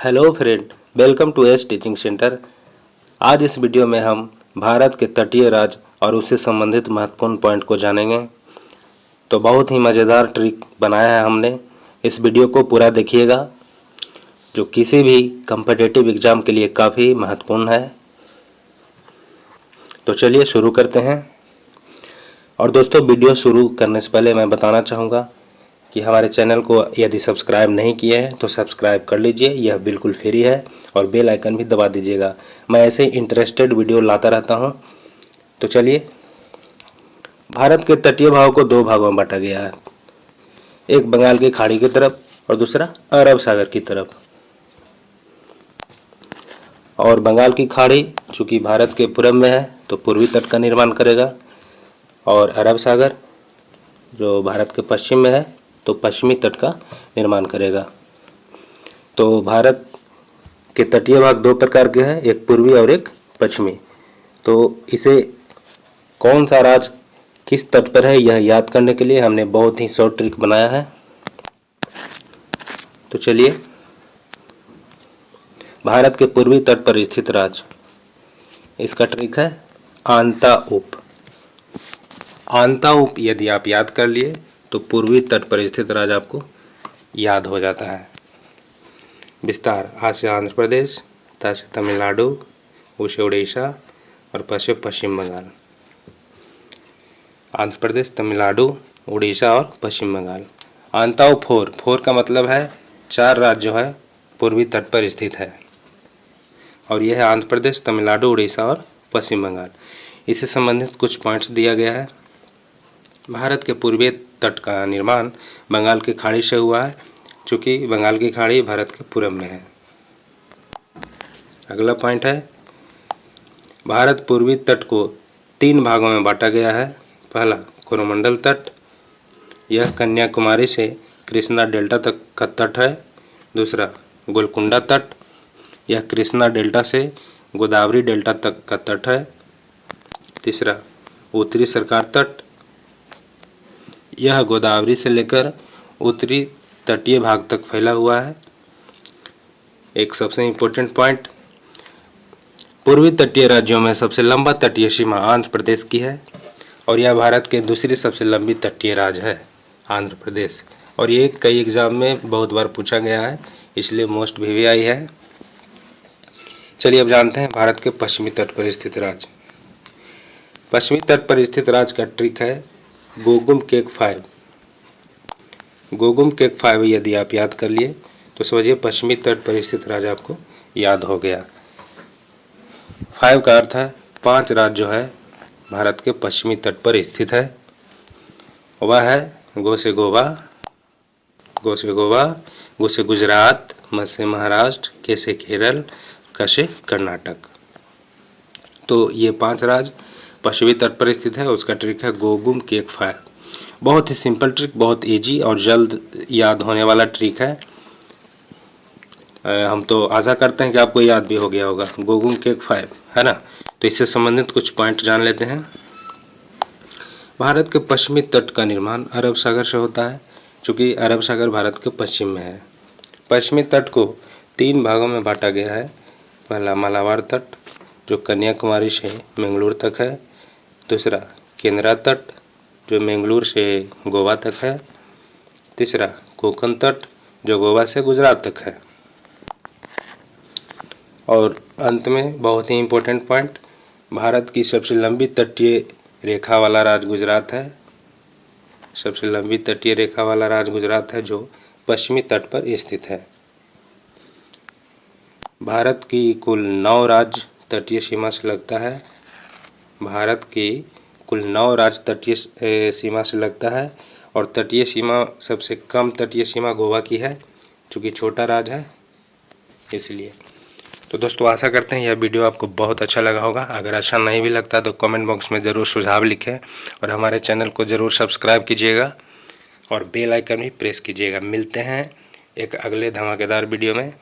Hello friend, welcome to S teaching centre. आज इस video में हम भारत के तटीय राज्य और उससे संबंधित महत्वपूर्ण पॉइंट को जानेंगे। तो बहुत ही मज़ेदार ट्रिक बनाया है हमने। इस वीडियो को पूरा देखिएगा, जो किसी भी कम्पिटिटिव एग्ज़ाम के लिए काफ़ी महत्वपूर्ण है। तो चलिए शुरू करते हैं। और दोस्तों, वीडियो शुरू करने से पहले मैं बताना चाहूँगा कि हमारे चैनल को यदि सब्सक्राइब नहीं किए हैं तो सब्सक्राइब कर लीजिए, यह बिल्कुल फ्री है, और बेल आइकन भी दबा दीजिएगा। मैं ऐसे इंटरेस्टेड वीडियो लाता रहता हूं। तो चलिए, भारत के तटीय भागों को दो भागों में बांटा गया है, एक बंगाल की खाड़ी की तरफ और दूसरा अरब सागर की तरफ। और बंगाल की खाड़ी चूँकि भारत के पूर्व में है तो पूर्वी तट का निर्माण करेगा, और अरब सागर जो भारत के पश्चिम में है तो पश्चिमी तट का निर्माण करेगा। तो भारत के तटीय भाग दो प्रकार के हैं, एक पूर्वी और एक पश्चिमी। तो इसे कौन सा राज्य किस तट पर है यह याद करने के लिए हमने बहुत ही शॉर्ट ट्रिक बनाया है। तो चलिए, भारत के पूर्वी तट पर स्थित राज्य, इसका ट्रिक है आंताउप। आंताउप यदि आप याद कर लिए तो पूर्वी तट पर स्थित राज्य आपको याद हो जाता है। विस्तार आज से आंध्र प्रदेश, तथा से तमिलनाडु, उसे उड़ीसा और पश्चिम पश्चिम बंगाल। आंध्र प्रदेश, तमिलनाडु, उड़ीसा और पश्चिम बंगाल। आंताउ फोर का मतलब है चार राज्य जो है पूर्वी तट पर स्थित है, और यह है आंध्र प्रदेश, तमिलनाडु, उड़ीसा और पश्चिम बंगाल। इससे संबंधित कुछ पॉइंट्स दिया गया है। भारत के पूर्वी तट का निर्माण बंगाल की खाड़ी से हुआ है, चूँकि बंगाल की खाड़ी भारत के पूर्व में है। अगला पॉइंट है, भारत पूर्वी तट को तीन भागों में बांटा गया है। पहला कोरोमंडल तट, यह कन्याकुमारी से कृष्णा डेल्टा तक का तट है। दूसरा गोलकुंडा तट, यह कृष्णा डेल्टा से गोदावरी डेल्टा तक का तट है। तीसरा उत्तरी सरकार तट, यह गोदावरी से लेकर उत्तरी तटीय भाग तक फैला हुआ है। एक सबसे इम्पोर्टेंट पॉइंट, पूर्वी तटीय राज्यों में सबसे लंबा तटीय सीमा आंध्र प्रदेश की है, और यह भारत के दूसरी सबसे लंबी तटीय राज्य है आंध्र प्रदेश। और ये कई एग्जाम में बहुत बार पूछा गया है, इसलिए मोस्ट VVI है। चलिए अब जानते हैं भारत के पश्चिमी तट पर स्थित राज्य। पश्चिमी तट पर स्थित राज्य का ट्रिक है गोगुम केक 5। गोगुम केक 5 यदि आप याद कर लिए तो समझिए पश्चिमी तट पर स्थित राज्य आपको याद हो गया। 5 का अर्थ है 5 राज्य जो है भारत के पश्चिमी तट पर स्थित है। वह है गो से गोवा, गो से गुजरात, म से महाराष्ट्र, के से केरल, क से कर्नाटक। तो ये 5 राज्य पश्चिमी तट पर स्थित है। उसका ट्रिक है गोगुम केक 5। बहुत ही सिंपल ट्रिक, बहुत इजी और जल्द याद होने वाला ट्रिक है। हम तो आशा करते हैं कि आपको याद भी हो गया होगा गोगुम केक 5, है ना। तो इससे संबंधित कुछ पॉइंट जान लेते हैं। भारत के पश्चिमी तट का निर्माण अरब सागर से होता है, चूँकि अरब सागर भारत के पश्चिम में है। पश्चिमी तट को 3 भागों में बांटा गया है। पहला मालाबार तट जो कन्याकुमारी से मैंगलोर तक है। दूसरा केंद्रा तट जो मैंगलोर से गोवा तक है। तीसरा कोंकण तट जो गोवा से गुजरात तक है। और अंत में बहुत ही इम्पोर्टेंट पॉइंट, भारत की सबसे लंबी तटीय रेखा वाला राज्य गुजरात है। सबसे लंबी तटीय रेखा वाला राज्य गुजरात है जो पश्चिमी तट पर स्थित है। भारत की कुल 9 राज्य तटीय सीमा से लगता है। भारत की कुल 9 राज्य तटीय सीमा से लगता है, और तटीय सीमा सबसे कम तटीय सीमा गोवा की है, चूँकि छोटा राज्य है इसलिए। तो दोस्तों, आशा करते हैं यह वीडियो आपको बहुत अच्छा लगा होगा। अगर अच्छा नहीं भी लगता तो कमेंट बॉक्स में ज़रूर सुझाव लिखें, और हमारे चैनल को ज़रूर सब्सक्राइब कीजिएगा और बेल आइकन भी प्रेस कीजिएगा। मिलते हैं एक अगले धमाकेदार वीडियो में।